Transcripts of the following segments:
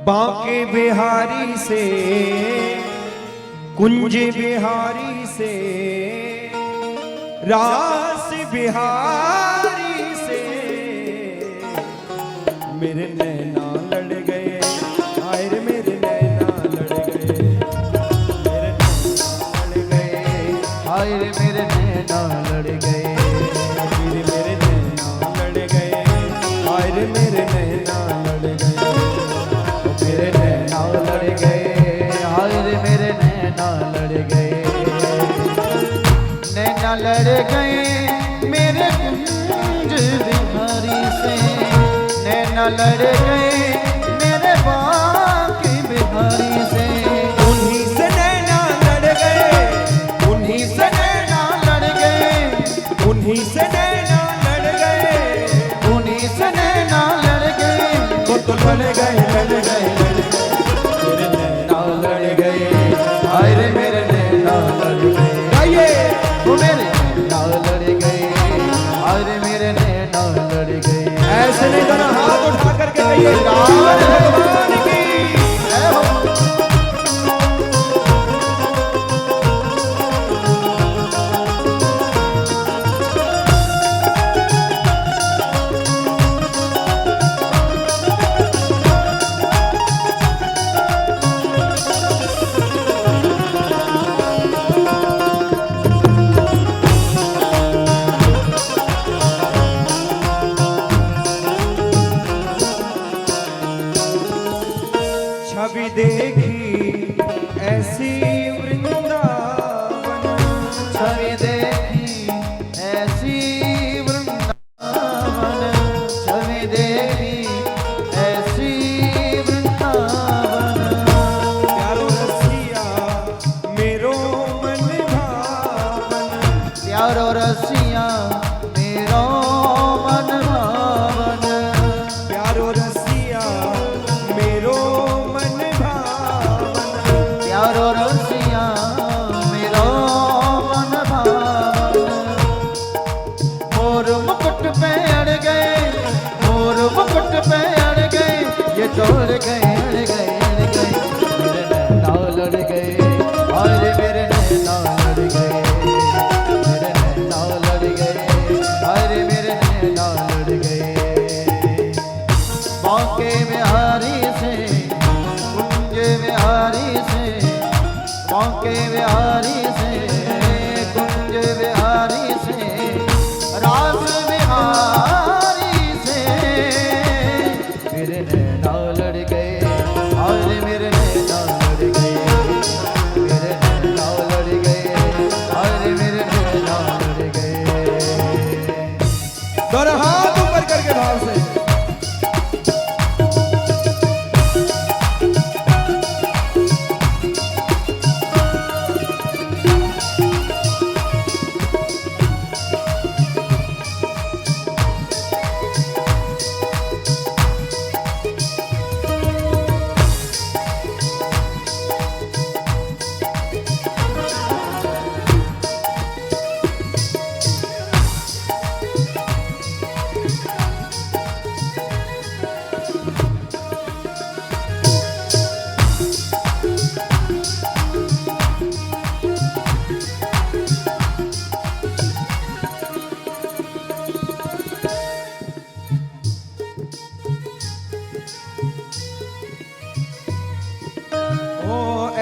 बांके बिहारी से कुंज बिहारी से रास बिहारी से मेरे नैना लड़ गए, आए रे मेरे नैना लड़ गए, मेरे नैना लड़ गए, आए रे मेरे नैना लड़ गए, मेरे नैना लड़ गए, आए रे मेरे नैना लड़ गए, मेरे नैना लड़ गए, आए रे मेरे नैना लड़ गए, नैना लड़ गए मेरे कुंज बिहारी से, नैना लड़ गए मेरे बांके बिहारी से, उन्हीं से नैना लड़ गए, उन्हीं से नैना लड़ गए, उन्हीं से नैना लड़ गए, उन्हीं से नैना लड़ गए, वो तो लड़ गए, लड़ गए, लड़ गए, मेरे नैना लड़ गए, आए रे मेरे नैना लड़ गए, गाइए वो मेरे नैना लड़ गए, आए रे मेरे नैना लड़ गए। ऐसे नहीं करना, हाथ उठा करके कहिए राम भगवान की जय हो। छवि देखी ऐसी वृंदावन, छवि देखी ऐसी वृंदावन, छवि देखी ऐसी वृंदावन, प्यारो रसिया मेरो मन भावन, प्यारो रसिया मेरो मन भावन, प्यारो रसिया मेरो मन भावन, प्यारो रसिया मेरो मन भावन, मोर मुकुट पे अड़ गए, मोर मुकुट पे अड़ गए, ये तोड़ गए, अड़ गए, अड़ गए, मेरे नैना लड़ गए, और मेरे नैना लड़ गए, मेरे नैना लड़ गए, और मेरे नैना लड़ गए, बांके बिहारी से कुंज बिहारी से, बांके बिहारी से कुंज बिहारी से, रास बिहारी से मेरे नैना लड़ गए, और मेरे नैना लड़ गए, मेरे नैना लड़ गए, और मेरे नैना लड़ गए। दोनों हाथ ऊपर करके भाव से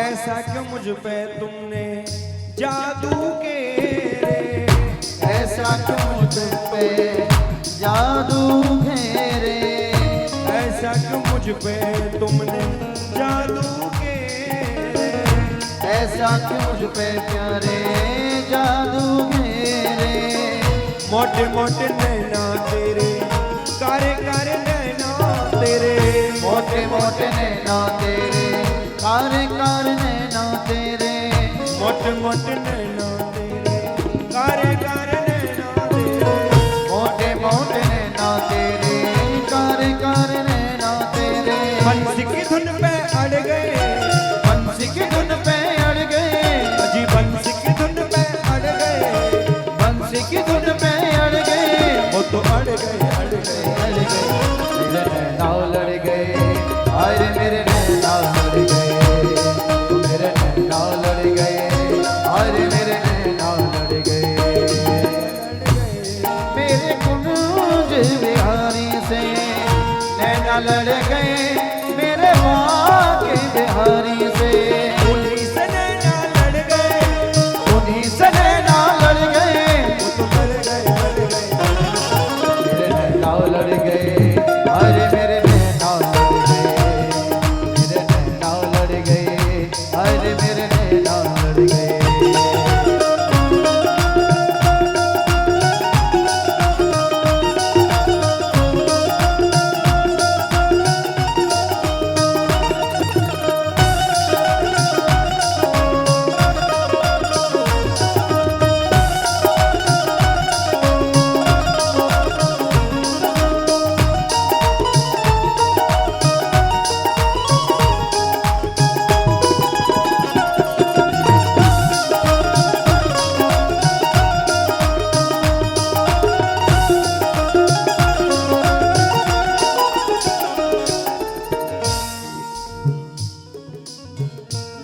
ऐसा क्यों मुझ पे तुमने जादू के रे, ऐसा क्यों मुझ पे जादू घेरे, ऐसा क्यों मुझ पे तुमने जादू के रे, ऐसा क्यों मुझ पे प्यारे जादू घेरे, मोटे मोटे नैना तेरे, कारे कारे नैना तेरे, मोटे मोटे नैना तेरे, कारे कारे नैना तेरे, मोटे मोटे नैना तेरे, कारे कारे नैना तेरे, मोटे मोटे नैना तेरे, कारे कारे नैना तेरे, बंसी की धुन पे अड़ गए, बंसी की धुन पे अड़ गए, अजी बंसी की धुन पे अड़ गए, बंसी की धुन पे अड़ गए, वो तो अड़ गए, अड़ गए, अड़ गए, मेरे नैना लड़ गए, आए रे मेरे नैना गए मेरे बांके बिहारी से। उन्हीं से नैना लड़ गए, उन्हीं से नैना लड़ गए, वो तो लड़ गए, लड़ गए। मेरे नैना लड़ गए, अरे मेरे नैना लड़ गए, मेरे नैना लड़ गए, अरे मेरे नैना लड़ गए।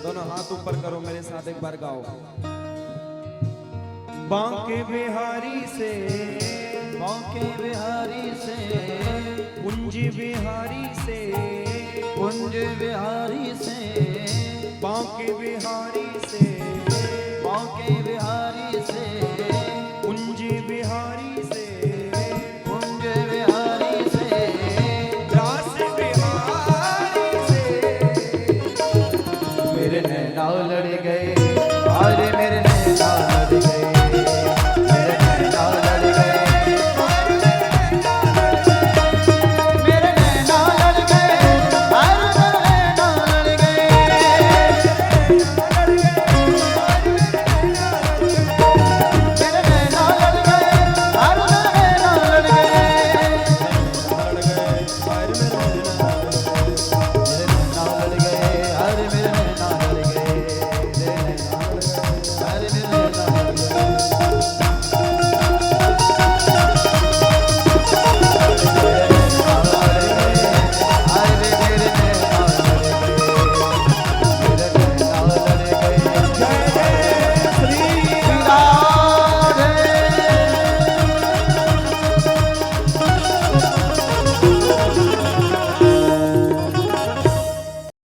दोनों हाथ ऊपर करो, मेरे साथ एक बार गाओ। बांके बिहारी से, बांके बिहारी से, कुंज बिहारी से, कुंज बिहारी से, बांके बिहारी से,